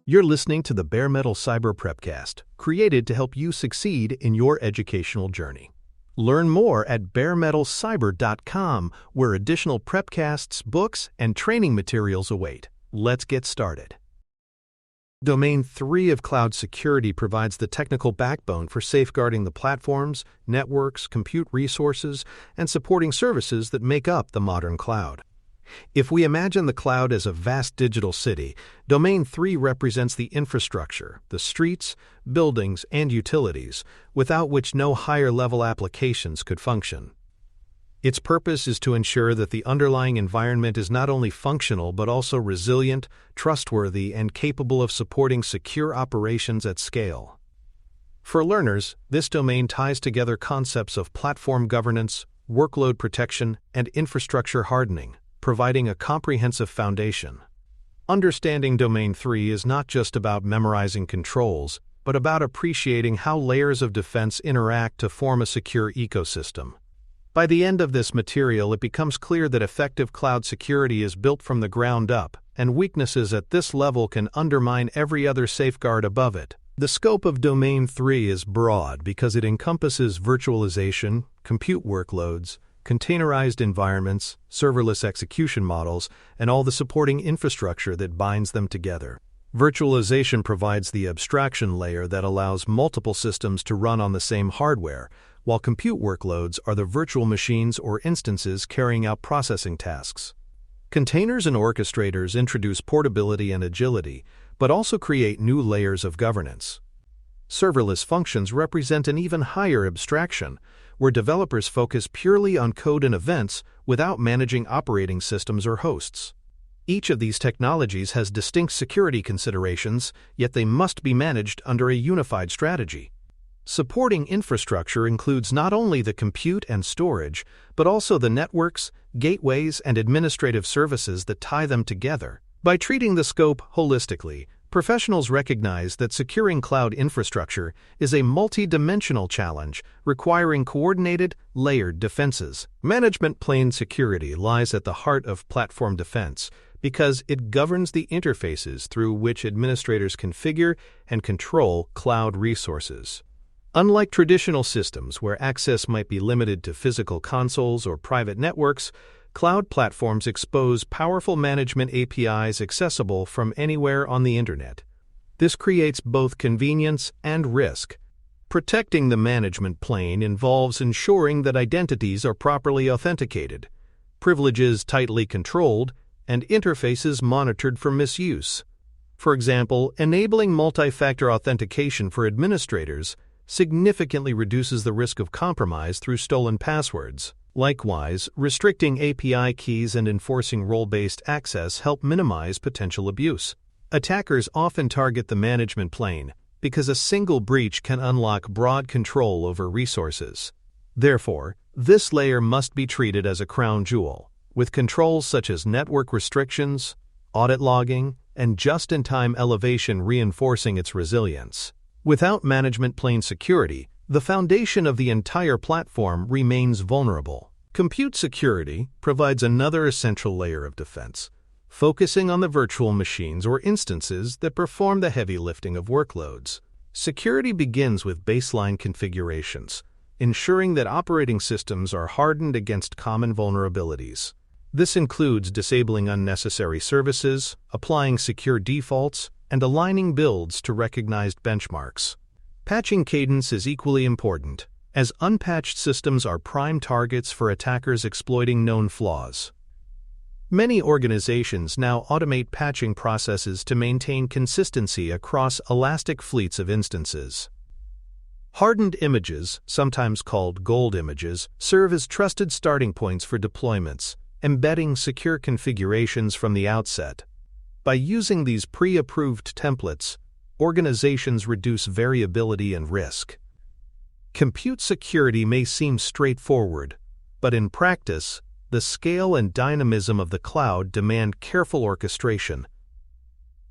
You're listening to the Bare Metal Cyber Prepcast, created to help you succeed in your educational journey. Learn more at baremetalcyber.com, where additional prepcasts, books, and training materials await. Let's get started. Domain 3 of cloud security provides the technical backbone for safeguarding the platforms, networks, compute resources, and supporting services that make up the modern cloud. If we imagine the cloud as a vast digital city, Domain 3 represents the infrastructure, the streets, buildings, and utilities, without which no higher-level applications could function. Its purpose is to ensure that the underlying environment is not only functional but also resilient, trustworthy, and capable of supporting secure operations at scale. For learners, this domain ties together concepts of platform governance, workload protection, and infrastructure hardening, providing a comprehensive foundation. Understanding Domain 3 is not just about memorizing controls, but about appreciating how layers of defense interact to form a secure ecosystem. By the end of this material, it becomes clear that effective cloud security is built from the ground up, and weaknesses at this level can undermine every other safeguard above it. The scope of Domain 3 is broad because it encompasses virtualization, compute workloads, containerized environments, serverless execution models, and all the supporting infrastructure that binds them together. Virtualization provides the abstraction layer that allows multiple systems to run on the same hardware, while compute workloads are the virtual machines or instances carrying out processing tasks. Containers and orchestrators introduce portability and agility, but also create new layers of governance. Serverless functions represent an even higher abstraction, where developers focus purely on code and events without managing operating systems or hosts. Each of these technologies has distinct security considerations, yet they must be managed under a unified strategy. Supporting infrastructure includes not only the compute and storage, but also the networks, gateways, and administrative services that tie them together. By treating the scope holistically, professionals recognize that securing cloud infrastructure is a multi-dimensional challenge requiring coordinated, layered defenses. Management plane security lies at the heart of platform defense because it governs the interfaces through which administrators configure and control cloud resources. Unlike traditional systems where access might be limited to physical consoles or private networks, cloud platforms expose powerful management APIs accessible from anywhere on the Internet. This creates both convenience and risk. Protecting the management plane involves ensuring that identities are properly authenticated, privileges tightly controlled, and interfaces monitored for misuse. For example, enabling multi-factor authentication for administrators significantly reduces the risk of compromise through stolen passwords. Likewise, restricting API keys and enforcing role-based access help minimize potential abuse. Attackers often target the management plane because a single breach can unlock broad control over resources. Therefore, this layer must be treated as a crown jewel, with controls such as network restrictions, audit logging, and just-in-time elevation reinforcing its resilience. Without management plane security, the foundation of the entire platform remains vulnerable. Compute security provides another essential layer of defense, focusing on the virtual machines or instances that perform the heavy lifting of workloads. Security begins with baseline configurations, ensuring that operating systems are hardened against common vulnerabilities. This includes disabling unnecessary services, applying secure defaults, and aligning builds to recognized benchmarks. Patching cadence is equally important, as unpatched systems are prime targets for attackers exploiting known flaws. Many organizations now automate patching processes to maintain consistency across elastic fleets of instances. Hardened images, sometimes called gold images, serve as trusted starting points for deployments, embedding secure configurations from the outset. By using these pre-approved templates, organizations reduce variability and risk. Compute security may seem straightforward, but in practice, the scale and dynamism of the cloud demand careful orchestration.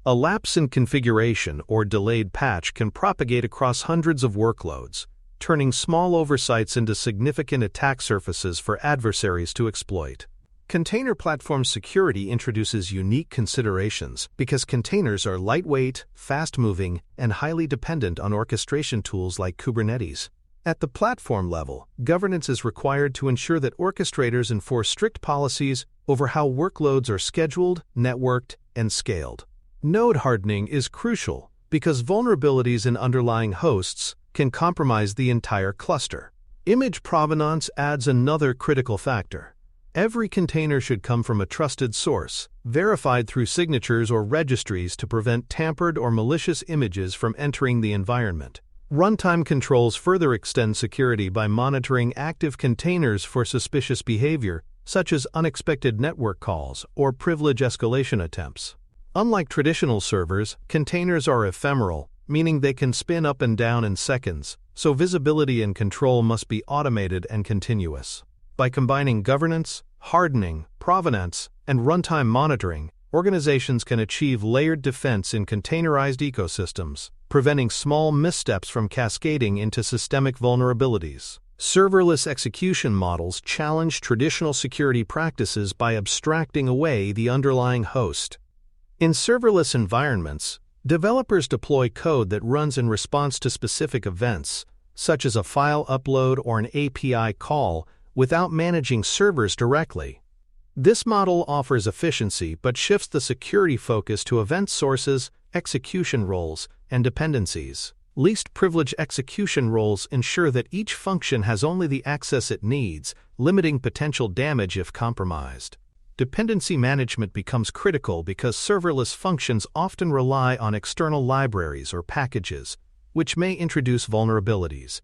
A lapse in configuration or delayed patch can propagate across hundreds of workloads, turning small oversights into significant attack surfaces for adversaries to exploit. Container platform security introduces unique considerations because containers are lightweight, fast-moving, and highly dependent on orchestration tools like Kubernetes. At the platform level, governance is required to ensure that orchestrators enforce strict policies over how workloads are scheduled, networked, and scaled. Node hardening is crucial because vulnerabilities in underlying hosts can compromise the entire cluster. Image provenance adds another critical factor. Every container should come from a trusted source, verified through signatures or registries to prevent tampered or malicious images from entering the environment. Runtime controls further extend security by monitoring active containers for suspicious behavior, such as unexpected network calls or privilege escalation attempts. Unlike traditional servers, containers are ephemeral, meaning they can spin up and down in seconds, so visibility and control must be automated and continuous. By combining governance, hardening, provenance, and runtime monitoring, organizations can achieve layered defense in containerized ecosystems, preventing small missteps from cascading into systemic vulnerabilities. Serverless execution models challenge traditional security practices by abstracting away the underlying host. In serverless environments, developers deploy code that runs in response to specific events, such as a file upload or an API call, without managing servers directly. This model offers efficiency but shifts the security focus to event sources, execution roles, and dependencies. Least privilege execution roles ensure that each function has only the access it needs, limiting potential damage if compromised. Dependency management becomes critical because serverless functions often rely on external libraries or packages, which may introduce vulnerabilities.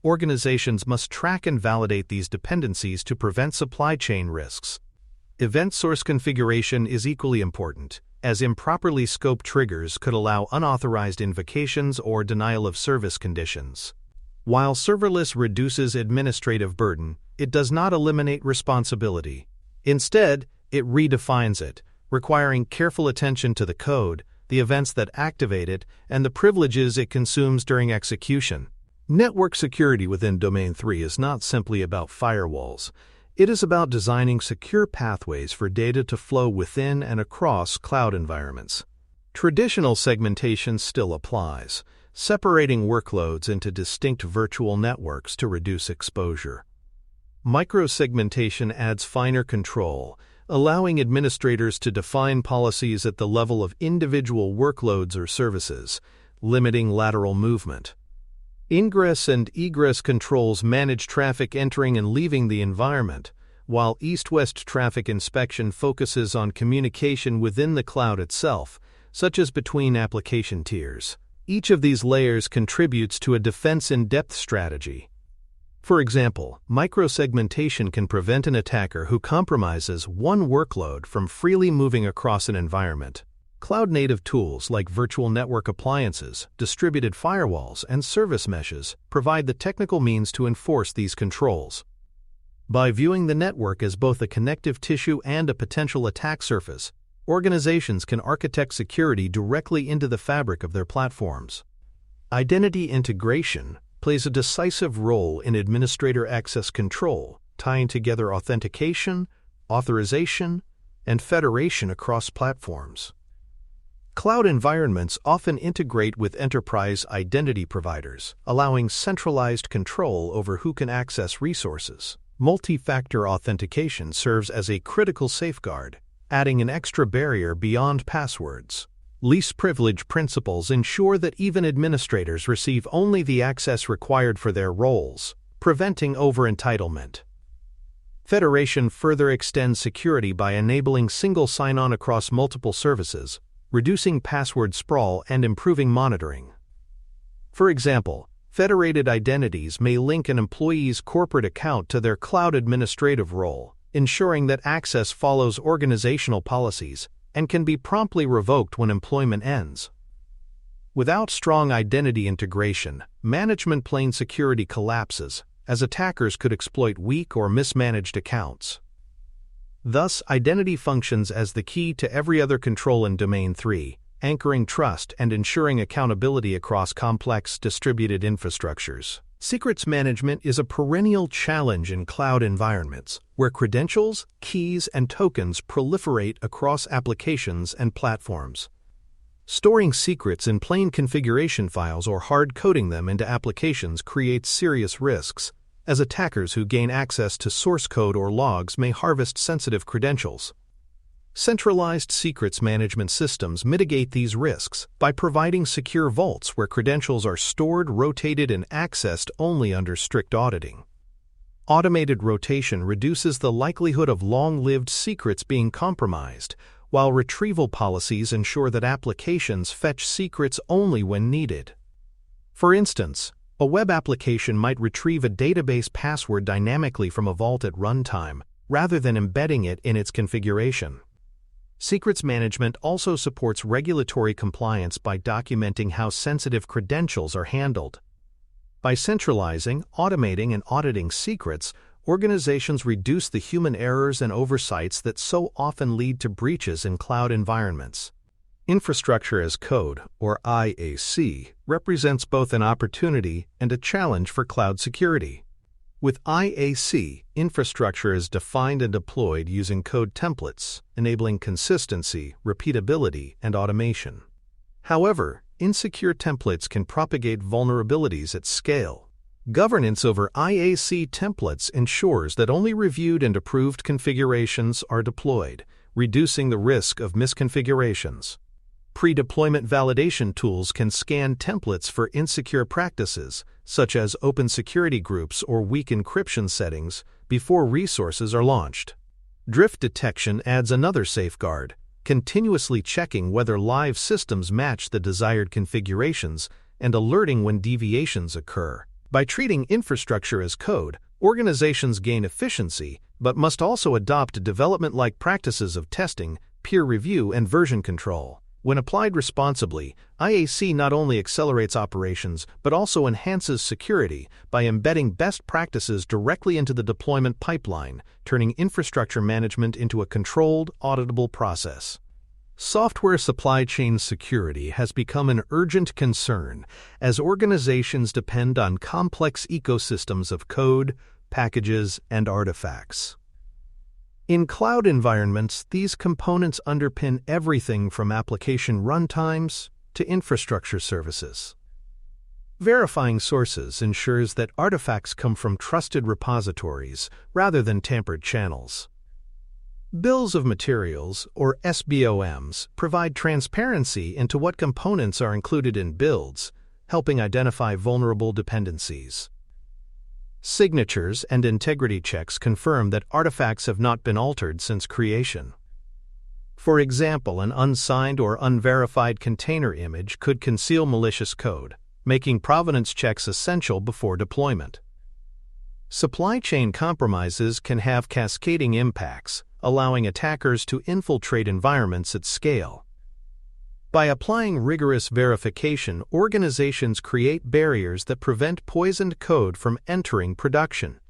Organizations must track and validate these dependencies to prevent supply chain risks. Event source configuration is equally important, as improperly scoped triggers could allow unauthorized invocations or denial of service conditions. While serverless reduces administrative burden, it does not eliminate responsibility. Instead, it redefines it, requiring careful attention to the code, the events that activate it, and the privileges it consumes during execution. Network security within Domain 3 is not simply about firewalls. It is about designing secure pathways for data to flow within and across cloud environments. Traditional segmentation still applies, separating workloads into distinct virtual networks to reduce exposure. Microsegmentation adds finer control, allowing administrators to define policies at the level of individual workloads or services, limiting lateral movement. Ingress and egress controls manage traffic entering and leaving the environment, while east-west traffic inspection focuses on communication within the cloud itself, such as between application tiers. Each of these layers contributes to a defense-in-depth strategy. For example, microsegmentation can prevent an attacker who compromises one workload from freely moving across an environment. Cloud-native tools like virtual network appliances, distributed firewalls, and service meshes provide the technical means to enforce these controls. By viewing the network as both a connective tissue and a potential attack surface, organizations can architect security directly into the fabric of their platforms. Identity integration plays a decisive role in administrator access control, tying together authentication, authorization, and federation across platforms. Cloud environments often integrate with enterprise identity providers, allowing centralized control over who can access resources. Multi-factor authentication serves as a critical safeguard, adding an extra barrier beyond passwords. Least privilege principles ensure that even administrators receive only the access required for their roles, preventing over-entitlement. Federation further extends security by enabling single sign-on across multiple services, reducing password sprawl and improving monitoring. For example, federated identities may link an employee's corporate account to their cloud administrative role, ensuring that access follows organizational policies and can be promptly revoked when employment ends. Without strong identity integration, management plane security collapses, as attackers could exploit weak or mismanaged accounts. Thus, identity functions as the key to every other control in Domain 3, anchoring trust and ensuring accountability across complex, distributed infrastructures. Secrets management is a perennial challenge in cloud environments, where credentials, keys, and tokens proliferate across applications and platforms. Storing secrets in plain configuration files or hard-coding them into applications creates serious risks, as attackers who gain access to source code or logs may harvest sensitive credentials. Centralized secrets management systems mitigate these risks by providing secure vaults where credentials are stored, rotated, and accessed only under strict auditing. Automated rotation reduces the likelihood of long-lived secrets being compromised, while retrieval policies ensure that applications fetch secrets only when needed. For instance, a web application might retrieve a database password dynamically from a vault at runtime, rather than embedding it in its configuration. Secrets management also supports regulatory compliance by documenting how sensitive credentials are handled. By centralizing, automating, and auditing secrets, organizations reduce the human errors and oversights that so often lead to breaches in cloud environments. Infrastructure as Code, or IAC, represents both an opportunity and a challenge for cloud security. With IAC, infrastructure is defined and deployed using code templates, enabling consistency, repeatability, and automation. However, insecure templates can propagate vulnerabilities at scale. Governance over IAC templates ensures that only reviewed and approved configurations are deployed, reducing the risk of misconfigurations. Pre-deployment validation tools can scan templates for insecure practices, such as open security groups or weak encryption settings, before resources are launched. Drift detection adds another safeguard, continuously checking whether live systems match the desired configurations and alerting when deviations occur. By treating infrastructure as code, organizations gain efficiency, but must also adopt development-like practices of testing, peer review, and version control. When applied responsibly, IAC not only accelerates operations but also enhances security by embedding best practices directly into the deployment pipeline, turning infrastructure management into a controlled, auditable process. Software supply chain security has become an urgent concern as organizations depend on complex ecosystems of code, packages, and artifacts. In cloud environments, these components underpin everything from application runtimes to infrastructure services. Verifying sources ensures that artifacts come from trusted repositories rather than tampered channels. Bills of materials, or SBOMs, provide transparency into what components are included in builds, helping identify vulnerable dependencies. Signatures and integrity checks confirm that artifacts have not been altered since creation. For example, an unsigned or unverified container image could conceal malicious code, making provenance checks essential before deployment. Supply chain compromises can have cascading impacts, allowing attackers to infiltrate environments at scale. By applying rigorous verification, organizations create barriers that prevent poisoned code from entering production.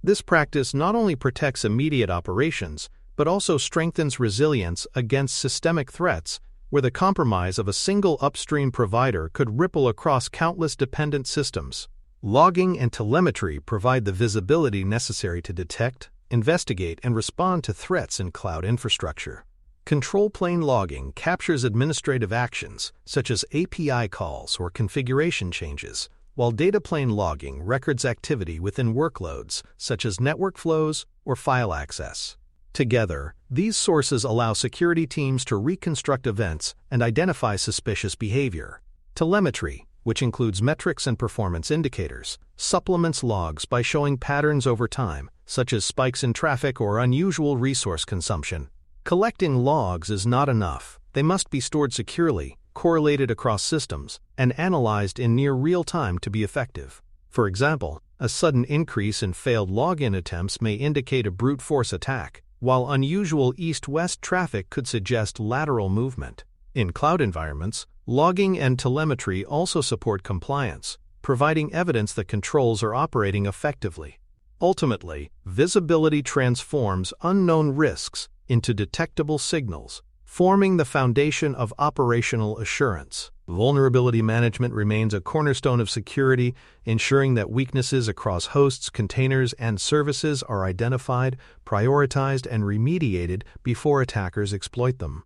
This practice not only protects immediate operations, but also strengthens resilience against systemic threats, where the compromise of a single upstream provider could ripple across countless dependent systems. Logging and telemetry provide the visibility necessary to detect, investigate, and respond to threats in cloud infrastructure. Control plane logging captures administrative actions, such as API calls or configuration changes, while data plane logging records activity within workloads, such as network flows or file access. Together, these sources allow security teams to reconstruct events and identify suspicious behavior. Telemetry, which includes metrics and performance indicators, supplements logs by showing patterns over time, such as spikes in traffic or unusual resource consumption. Collecting logs is not enough. They must be stored securely, correlated across systems, and analyzed in near real time to be effective. For example, a sudden increase in failed login attempts may indicate a brute force attack, while unusual east-west traffic could suggest lateral movement. In cloud environments, logging and telemetry also support compliance, providing evidence that controls are operating effectively. Ultimately, visibility transforms unknown risks into detectable signals, forming the foundation of operational assurance. Vulnerability management remains a cornerstone of security, ensuring that weaknesses across hosts, containers, and services are identified, prioritized, and remediated before attackers exploit them.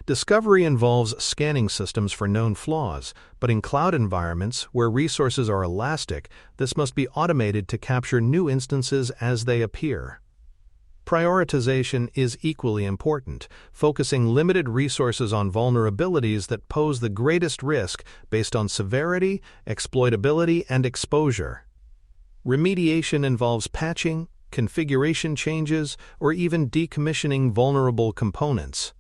Discovery involves scanning systems for known flaws, but in cloud environments where resources are elastic, this must be automated to capture new instances as they appear. Prioritization is equally important, focusing limited resources on vulnerabilities that pose the greatest risk based on severity, exploitability, and exposure. Remediation involves patching, configuration changes, or even decommissioning vulnerable components.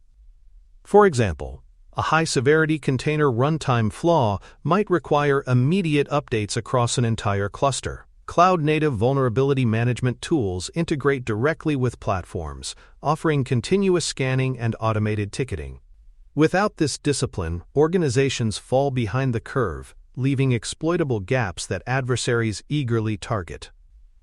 For example, a high-severity container runtime flaw might require immediate updates across an entire cluster. Cloud-native vulnerability management tools integrate directly with platforms, offering continuous scanning and automated ticketing. Without this discipline, organizations fall behind the curve, leaving exploitable gaps that adversaries eagerly target.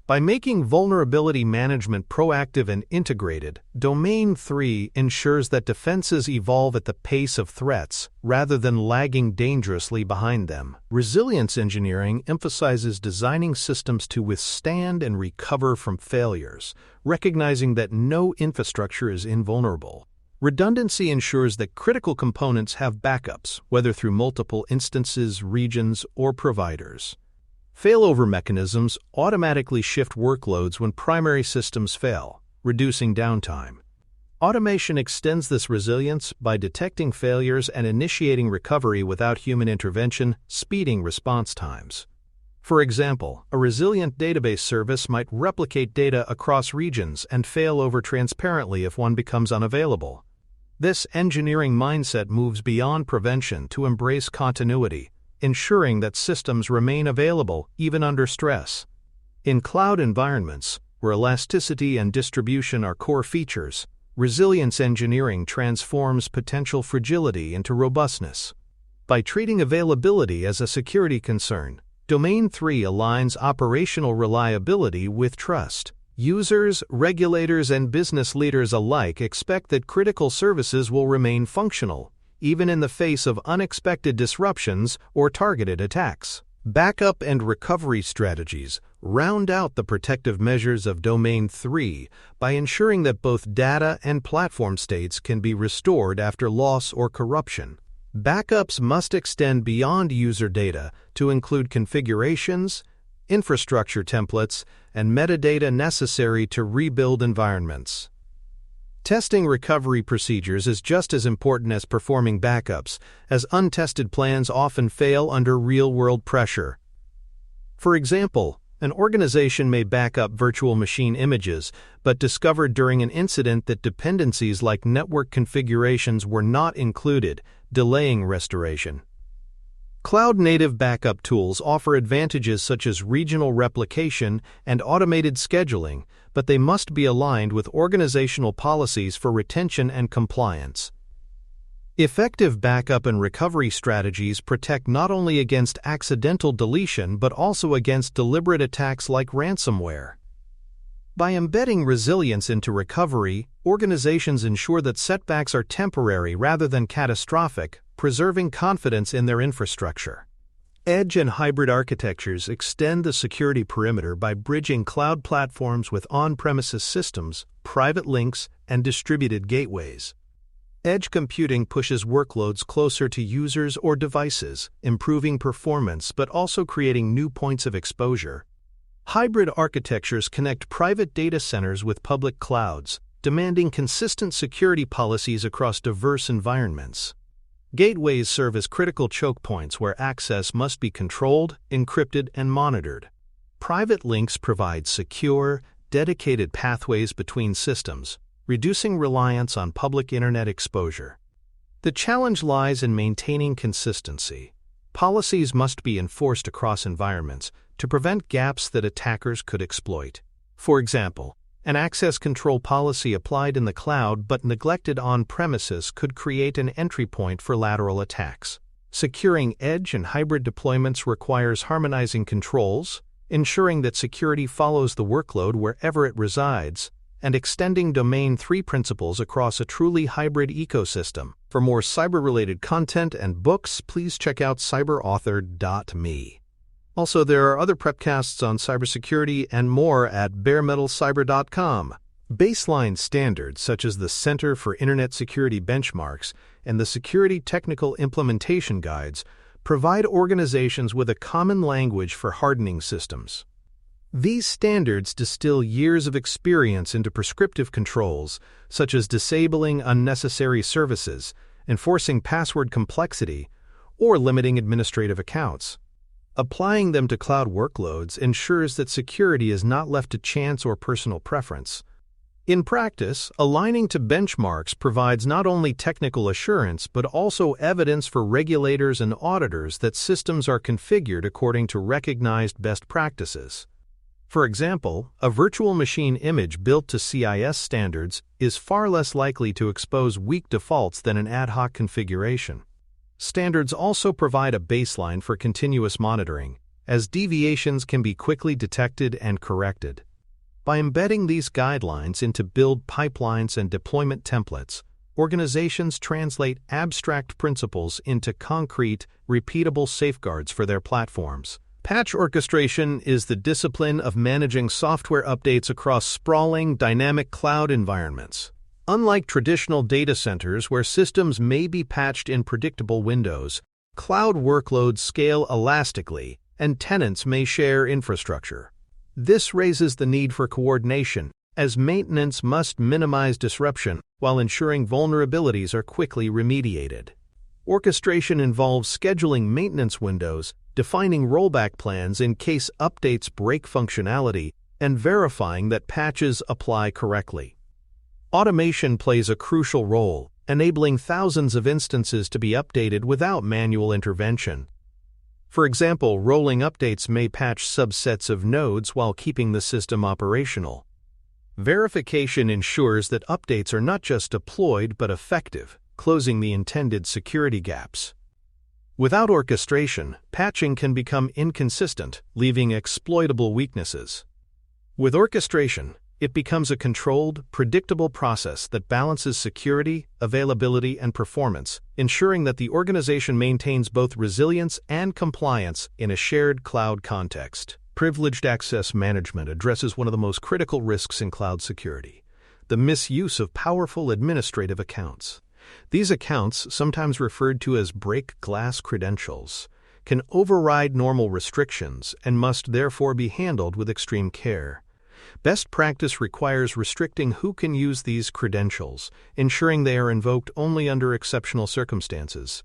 By making vulnerability management proactive and integrated, Domain 3 ensures that defenses evolve at the pace of threats rather than lagging dangerously behind them. Resilience engineering emphasizes designing systems to withstand and recover from failures, recognizing that no infrastructure is invulnerable. Redundancy ensures that critical components have backups, whether through multiple instances, regions, or providers. Failover mechanisms automatically shift workloads when primary systems fail, reducing downtime. Automation extends this resilience by detecting failures and initiating recovery without human intervention, speeding response times. For example, a resilient database service might replicate data across regions and fail over transparently if one becomes unavailable. This engineering mindset moves beyond prevention to embrace continuity, ensuring that systems remain available even under stress. In cloud environments, where elasticity and distribution are core features, resilience engineering transforms potential fragility into robustness. By treating availability as a security concern, Domain 3 aligns operational reliability with trust. Users, regulators, and business leaders alike expect that critical services will remain functional, even in the face of unexpected disruptions or targeted attacks. Backup and recovery strategies round out the protective measures of Domain 3 by ensuring that both data and platform states can be restored after loss or corruption. Backups must extend beyond user data to include configurations, infrastructure templates, and metadata necessary to rebuild environments. Testing recovery procedures is just as important as performing backups, as untested plans often fail under real-world pressure. For example, an organization may back up virtual machine images, but discovered during an incident that dependencies like network configurations were not included, delaying restoration. Cloud-native backup tools offer advantages such as regional replication and automated scheduling, but they must be aligned with organizational policies for retention and compliance. Effective backup and recovery strategies protect not only against accidental deletion but also against deliberate attacks like ransomware. By embedding resilience into recovery, organizations ensure that setbacks are temporary rather than catastrophic, preserving confidence in their infrastructure. Edge and hybrid architectures extend the security perimeter by bridging cloud platforms with on-premises systems, private links, and distributed gateways. Edge computing pushes workloads closer to users or devices, improving performance but also creating new points of exposure. Hybrid architectures connect private data centers with public clouds, demanding consistent security policies across diverse environments. Gateways serve as critical choke points where access must be controlled, encrypted, and monitored. Private links provide secure, dedicated pathways between systems, reducing reliance on public internet exposure. The challenge lies in maintaining consistency. Policies must be enforced across environments to prevent gaps that attackers could exploit. For example, an access control policy applied in the cloud but neglected on-premises could create an entry point for lateral attacks. Securing edge and hybrid deployments requires harmonizing controls, ensuring that security follows the workload wherever it resides, and extending Domain 3 principles across a truly hybrid ecosystem. For more cyber-related content and books, please check out cyberauthor.me. Also, there are other prepcasts on cybersecurity and more at baremetalcyber.com. Baseline standards such as the Center for Internet Security Benchmarks and the Security Technical Implementation Guides provide organizations with a common language for hardening systems. These standards distill years of experience into prescriptive controls, such as disabling unnecessary services, enforcing password complexity, or limiting administrative accounts. Applying them to cloud workloads ensures that security is not left to chance or personal preference. In practice, aligning to benchmarks provides not only technical assurance but also evidence for regulators and auditors that systems are configured according to recognized best practices. For example, a virtual machine image built to CIS standards is far less likely to expose weak defaults than an ad hoc configuration. Standards also provide a baseline for continuous monitoring, as deviations can be quickly detected and corrected. By embedding these guidelines into build pipelines and deployment templates, organizations translate abstract principles into concrete, repeatable safeguards for their platforms. Patch orchestration is the discipline of managing software updates across sprawling, dynamic cloud environments. Unlike traditional data centers where systems may be patched in predictable windows, cloud workloads scale elastically, and tenants may share infrastructure. This raises the need for coordination, as maintenance must minimize disruption while ensuring vulnerabilities are quickly remediated. Orchestration involves scheduling maintenance windows, defining rollback plans in case updates break functionality, and verifying that patches apply correctly. Automation plays a crucial role, enabling thousands of instances to be updated without manual intervention. For example, rolling updates may patch subsets of nodes while keeping the system operational. Verification ensures that updates are not just deployed but effective, closing the intended security gaps. Without orchestration, patching can become inconsistent, leaving exploitable weaknesses. With orchestration, it becomes a controlled, predictable process that balances security, availability, and performance, ensuring that the organization maintains both resilience and compliance in a shared cloud context. Privileged access management addresses one of the most critical risks in cloud security: the misuse of powerful administrative accounts. These accounts, sometimes referred to as break-glass credentials, can override normal restrictions and must therefore be handled with extreme care. Best practice requires restricting who can use these credentials, ensuring they are invoked only under exceptional circumstances.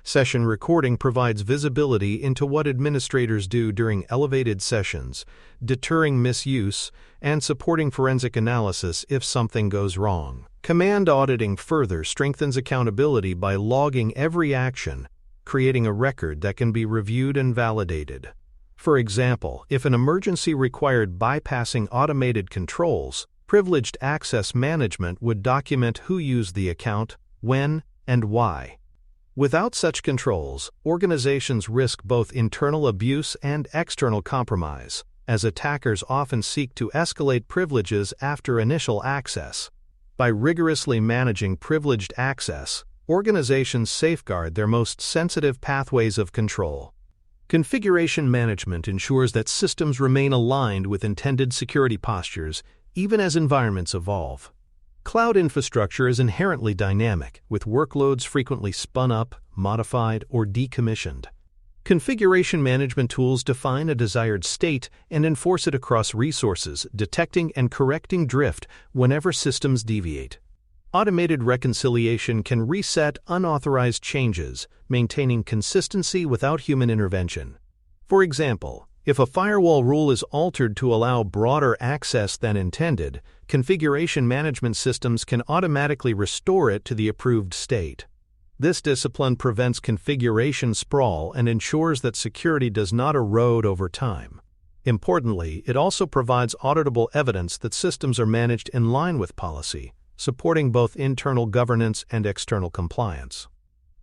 Session recording provides visibility into what administrators do during elevated sessions, deterring misuse, and supporting forensic analysis if something goes wrong. Command auditing further strengthens accountability by logging every action, creating a record that can be reviewed and validated. For example, if an emergency required bypassing automated controls, privileged access management would document who used the account, when, and why. Without such controls, organizations risk both internal abuse and external compromise, as attackers often seek to escalate privileges after initial access. By rigorously managing privileged access, organizations safeguard their most sensitive pathways of control. Configuration management ensures that systems remain aligned with intended security postures, even as environments evolve. Cloud infrastructure is inherently dynamic, with workloads frequently spun up, modified, or decommissioned. Configuration management tools define a desired state and enforce it across resources, detecting and correcting drift whenever systems deviate. Automated reconciliation can reset unauthorized changes, maintaining consistency without human intervention. For example, if a firewall rule is altered to allow broader access than intended, configuration management systems can automatically restore it to the approved state. This discipline prevents configuration sprawl and ensures that security does not erode over time. Importantly, it also provides auditable evidence that systems are managed in line with policy, supporting both internal governance and external compliance.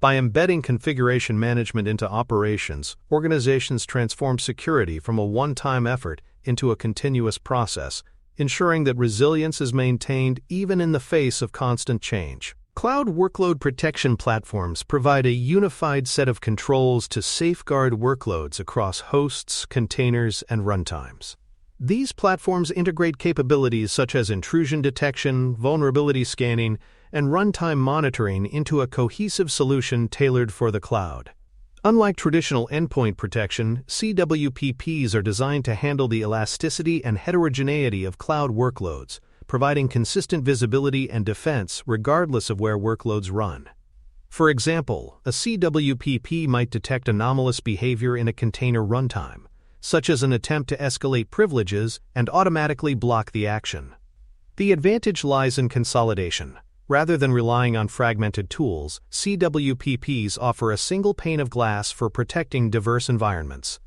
By embedding configuration management into operations, organizations transform security from a one-time effort into a continuous process, ensuring that resilience is maintained even in the face of constant change. Cloud workload protection platforms provide a unified set of controls to safeguard workloads across hosts, containers, and runtimes. These platforms integrate capabilities such as intrusion detection, vulnerability scanning, and runtime monitoring into a cohesive solution tailored for the cloud. Unlike traditional endpoint protection, CWPPs are designed to handle the elasticity and heterogeneity of cloud workloads, providing consistent visibility and defense regardless of where workloads run. For example, a CWPP might detect anomalous behavior in a container runtime, such as an attempt to escalate privileges and automatically block the action. The advantage lies in consolidation. Rather than relying on fragmented tools, CWPPs offer a single pane of glass for protecting diverse environments.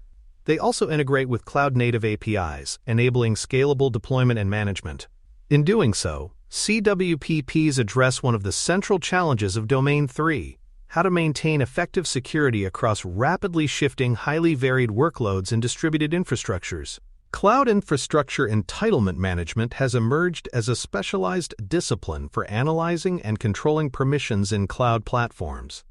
They also integrate with cloud-native APIs, enabling scalable deployment and management. In doing so, CWPPs address one of the central challenges of Domain 3: how to maintain effective security across rapidly shifting, highly varied workloads in distributed infrastructures. Cloud infrastructure entitlement management has emerged as a specialized discipline for analyzing and controlling permissions in cloud platforms.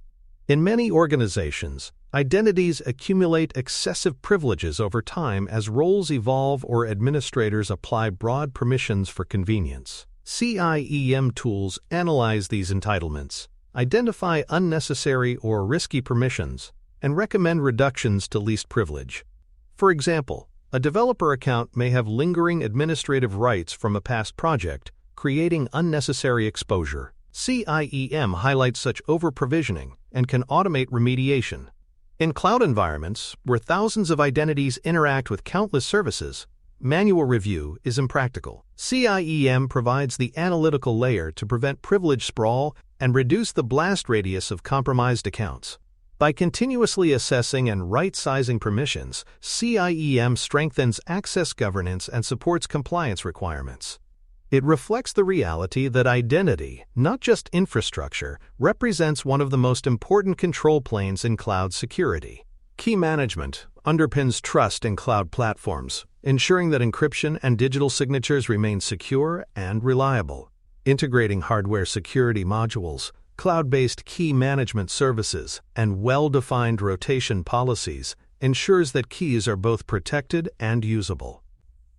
In many organizations, identities accumulate excessive privileges over time as roles evolve or administrators apply broad permissions for convenience. CIEM tools analyze these entitlements, identify unnecessary or risky permissions, and recommend reductions to least privilege. For example, a developer account may have lingering administrative rights from a past project, creating unnecessary exposure. CIEM highlights such over-provisioning and can automate remediation. In cloud environments, where thousands of identities interact with countless services, manual review is impractical. CIEM provides the analytical layer to prevent privilege sprawl and reduce the blast radius of compromised accounts. By continuously assessing and right-sizing permissions, CIEM strengthens access governance and supports compliance requirements. It reflects the reality that identity, not just infrastructure, represents one of the most important control planes in cloud security. Key management underpins trust in cloud platforms, ensuring that encryption and digital signatures remain secure and reliable. Integrating hardware security modules, cloud-based key management services, and well-defined rotation policies ensures that keys are both protected and usable.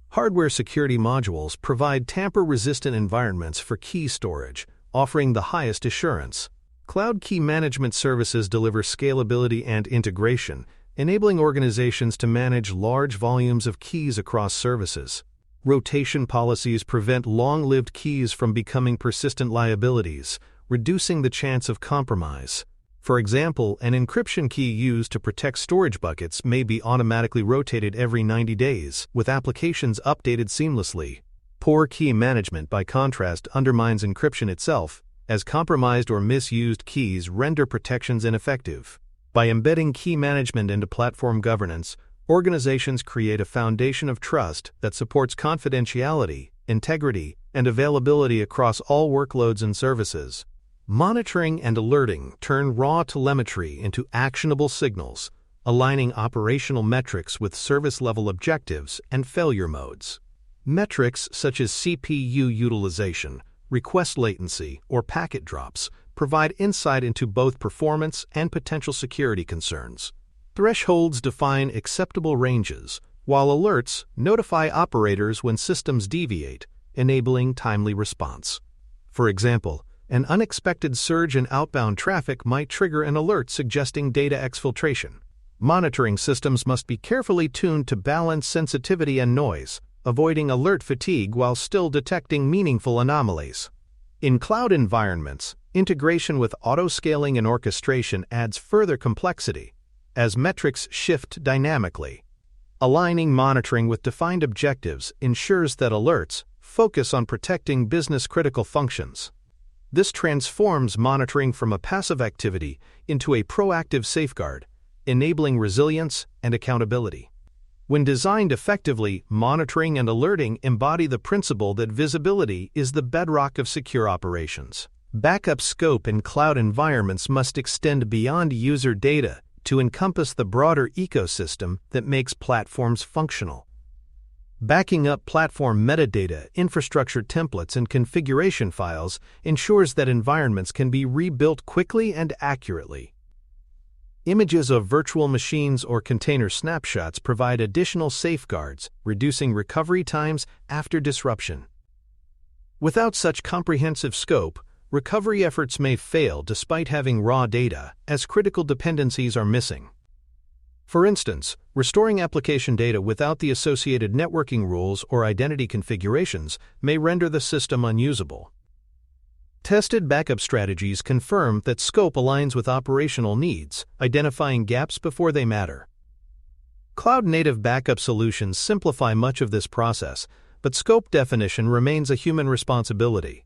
Hardware security modules provide tamper-resistant environments for key storage, offering the highest assurance. Cloud key management services deliver scalability and integration, enabling organizations to manage large volumes of keys across services. Rotation policies prevent long-lived keys from becoming persistent liabilities, reducing the chance of compromise. For example, an encryption key used to protect storage buckets may be automatically rotated every 90 days, with applications updated seamlessly. Poor key management, by contrast, undermines encryption itself, as compromised or misused keys render protections ineffective. By embedding key management into platform governance, organizations create a foundation of trust that supports confidentiality, integrity, and availability across all workloads and services. Monitoring and alerting turn raw telemetry into actionable signals, aligning operational metrics with service-level objectives and failure modes. Metrics such as CPU utilization, request latency, or packet drops provide insight into both performance and potential security concerns. Thresholds define acceptable ranges, while alerts notify operators when systems deviate, enabling timely response. For example, an unexpected surge in outbound traffic might trigger an alert suggesting data exfiltration. Monitoring systems must be carefully tuned to balance sensitivity and noise, avoiding alert fatigue while still detecting meaningful anomalies. In cloud environments, integration with auto-scaling and orchestration adds further complexity, as metrics shift dynamically. Aligning monitoring with defined objectives ensures that alerts focus on protecting business-critical functions. This transforms monitoring from a passive activity into a proactive safeguard, enabling resilience and accountability. When designed effectively, monitoring and alerting embody the principle that visibility is the bedrock of secure operations. Backup scope in cloud environments must extend beyond user data to encompass the broader ecosystem that makes platforms functional. Backing up platform metadata, infrastructure templates, and configuration files ensures that environments can be rebuilt quickly and accurately. Images of virtual machines or container snapshots provide additional safeguards, reducing recovery times after disruption. Without such comprehensive scope, recovery efforts may fail despite having raw data, as critical dependencies are missing. For instance, restoring application data without the associated networking rules or identity configurations may render the system unusable. Tested backup strategies confirm that scope aligns with operational needs, identifying gaps before they matter. Cloud-native backup solutions simplify much of this process, but scope definition remains a human responsibility.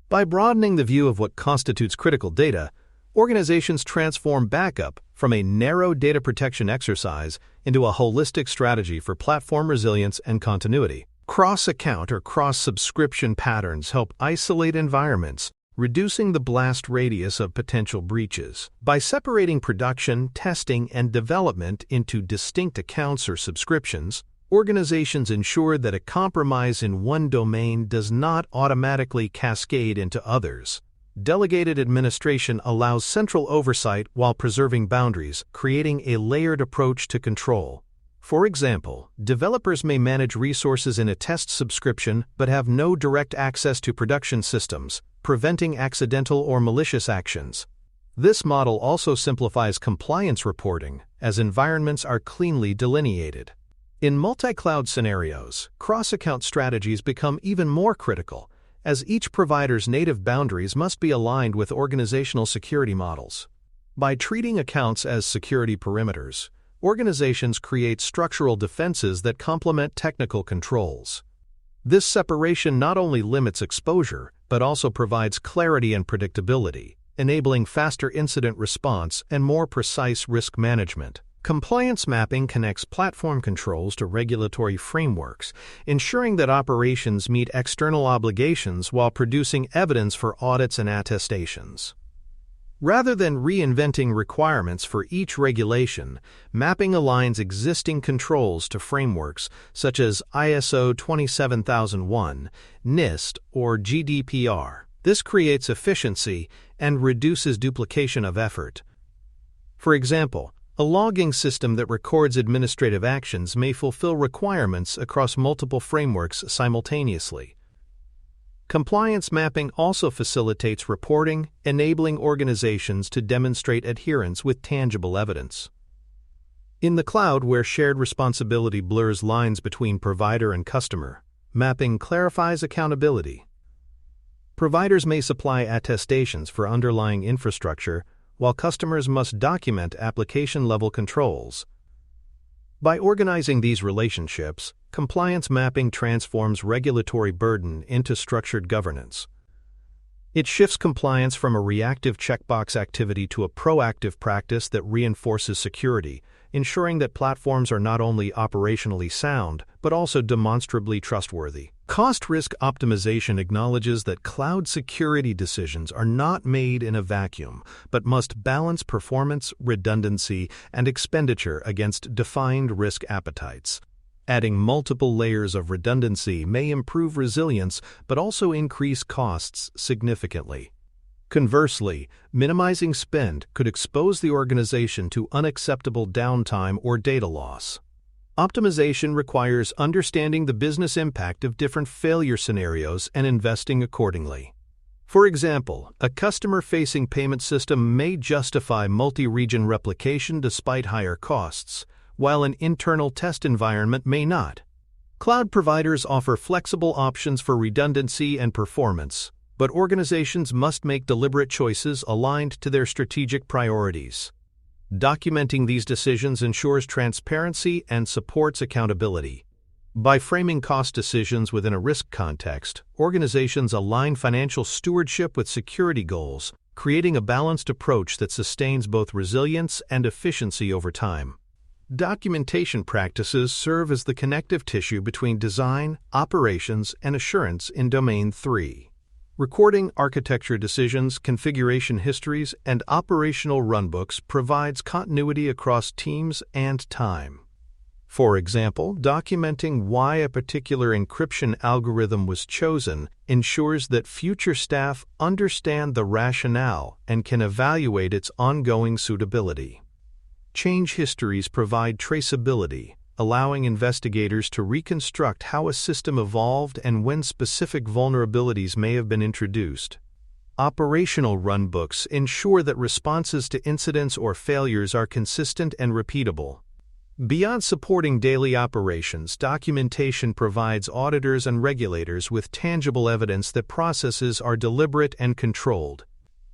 By broadening the view of what constitutes critical data, organizations transform backup from a narrow data protection exercise into a holistic strategy for platform resilience and continuity. Cross-account or cross-subscription patterns help isolate environments, reducing the blast radius of potential breaches. By separating production, testing, and development into distinct accounts or subscriptions, organizations ensure that a compromise in one domain does not automatically cascade into others. Delegated administration allows central oversight while preserving boundaries, creating a layered approach to control. For example, developers may manage resources in a test subscription but have no direct access to production systems, preventing accidental or malicious actions. This model also simplifies compliance reporting, as environments are cleanly delineated. In multi-cloud scenarios, cross-account strategies become even more critical, as each provider's native boundaries must be aligned with organizational security models. By treating accounts as security perimeters, organizations create structural defenses that complement technical controls. This separation not only limits exposure, but also provides clarity and predictability, enabling faster incident response and more precise risk management. Compliance mapping connects platform controls to regulatory frameworks, ensuring that operations meet external obligations while producing evidence for audits and attestations. Rather than reinventing requirements for each regulation, mapping aligns existing controls to frameworks such as ISO 27001, NIST, or GDPR. This creates efficiency and reduces duplication of effort. For example, a logging system that records administrative actions may fulfill requirements across multiple frameworks simultaneously. Compliance mapping also facilitates reporting, enabling organizations to demonstrate adherence with tangible evidence. In the cloud, where shared responsibility blurs lines between provider and customer, mapping clarifies accountability. Providers may supply attestations for underlying infrastructure, while customers must document application-level controls. By organizing these relationships, compliance mapping transforms regulatory burden into structured governance. It shifts compliance from a reactive checkbox activity to a proactive practice that reinforces security, ensuring that platforms are not only operationally sound, but also demonstrably trustworthy. Cost-risk optimization acknowledges that cloud security decisions are not made in a vacuum, but must balance performance, redundancy, and expenditure against defined risk appetites. Adding multiple layers of redundancy may improve resilience, but also increase costs significantly. Conversely, minimizing spend could expose the organization to unacceptable downtime or data loss. Optimization requires understanding the business impact of different failure scenarios and investing accordingly. For example, a customer-facing payment system may justify multi-region replication despite higher costs, while an internal test environment may not. Cloud providers offer flexible options for redundancy and performance, but organizations must make deliberate choices aligned to their strategic priorities. Documenting these decisions ensures transparency and supports accountability. By framing cost decisions within a risk context, organizations align financial stewardship with security goals, creating a balanced approach that sustains both resilience and efficiency over time. Documentation practices serve as the connective tissue between design, operations, and assurance in Domain 3. Recording architecture decisions, configuration histories, and operational runbooks provides continuity across teams and time. For example, documenting why a particular encryption algorithm was chosen ensures that future staff understand the rationale and can evaluate its ongoing suitability. Change histories provide traceability, allowing investigators to reconstruct how a system evolved and when specific vulnerabilities may have been introduced. Operational runbooks ensure that responses to incidents or failures are consistent and repeatable. Beyond supporting daily operations, documentation provides auditors and regulators with tangible evidence that processes are deliberate and controlled.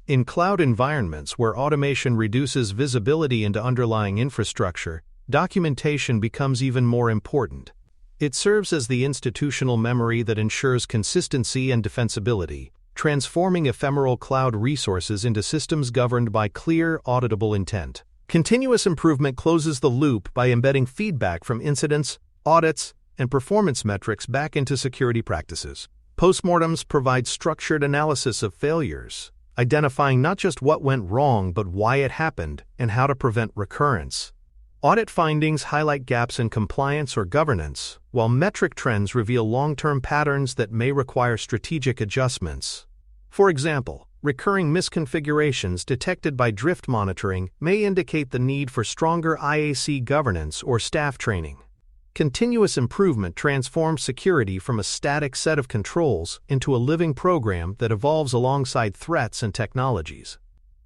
In cloud environments where automation reduces visibility into underlying infrastructure, documentation becomes even more important. It serves as the institutional memory that ensures consistency and defensibility, transforming ephemeral cloud resources into systems governed by clear, auditable intent. Continuous improvement closes the loop by embedding feedback from incidents, audits, and performance metrics back into security practices. Postmortems provide structured analysis of failures, identifying not just what went wrong but why it happened and how to prevent recurrence. Audit findings highlight gaps in compliance or governance, while metric trends reveal long-term patterns that may require strategic adjustments. For example, recurring misconfigurations detected by drift monitoring may indicate the need for stronger IAC governance or staff training. Continuous improvement transforms security from a static set of controls into a living program that evolves alongside threats and technologies.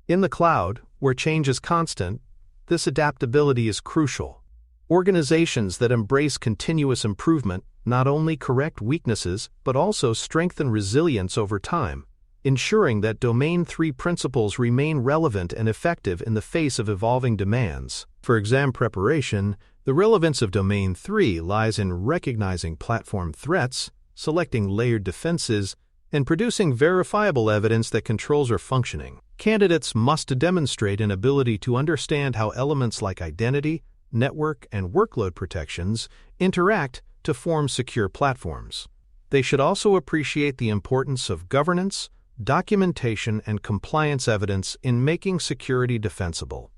In the cloud, where change is constant, this adaptability is crucial. Organizations that embrace continuous improvement not only correct weaknesses but also strengthen resilience over time, ensuring that Domain 3 principles remain relevant and effective in the face of evolving demands. For exam preparation, the relevance of Domain 3 lies in recognizing platform threats, selecting layered defenses, and producing verifiable evidence that controls are functioning. Candidates must demonstrate an ability to understand how elements like identity, network, and workload protections interact to form secure platforms. They should also appreciate the importance of governance, documentation, and compliance evidence in making security defensible.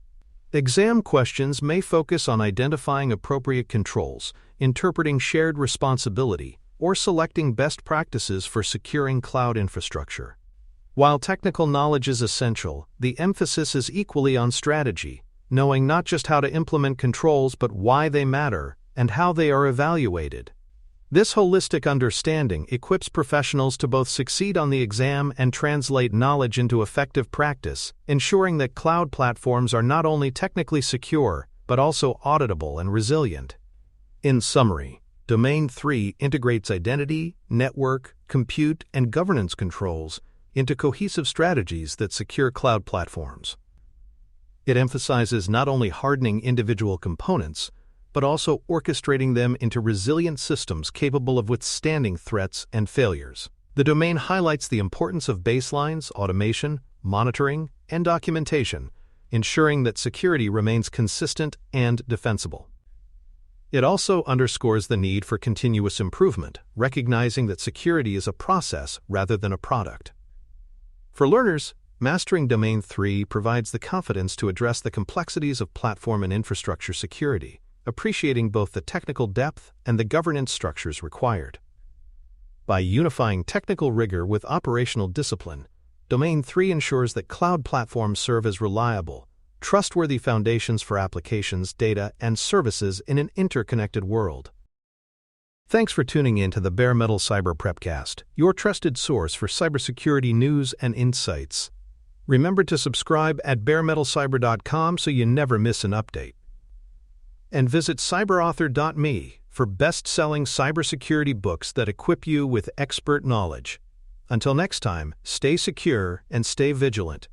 Exam questions may focus on identifying appropriate controls, interpreting shared responsibility, or selecting best practices for securing cloud infrastructure. While technical knowledge is essential, the emphasis is equally on strategy, knowing not just how to implement controls but why they matter and how they are evaluated. This holistic understanding equips professionals to both succeed on the exam and translate knowledge into effective practice, ensuring that cloud platforms are not only technically secure, but also auditable and resilient. In summary, Domain 3 integrates identity, network, compute, and governance controls into cohesive strategies that secure cloud platforms. It emphasizes not only hardening individual components, but also orchestrating them into resilient systems capable of withstanding threats and failures. The domain highlights the importance of baselines, automation, monitoring, and documentation, ensuring that security remains consistent and defensible. It also underscores the need for continuous improvement, recognizing that security is a process rather than a product. For learners, mastering Domain 3 provides the confidence to address the complexities of platform and infrastructure security, appreciating both the technical depth and the governance structures required. By unifying technical rigor with operational discipline, Domain 3 ensures that cloud platforms serve as reliable, trustworthy foundations for applications, data, and services in an interconnected world. Thanks for tuning in to the Bare Metal Cyber Prepcast, your trusted source for cybersecurity news and insights. Remember to subscribe at baremetalcyber.com so you never miss an update. And visit cyberauthor.me for best-selling cybersecurity books that equip you with expert knowledge. Until next time, stay secure and stay vigilant.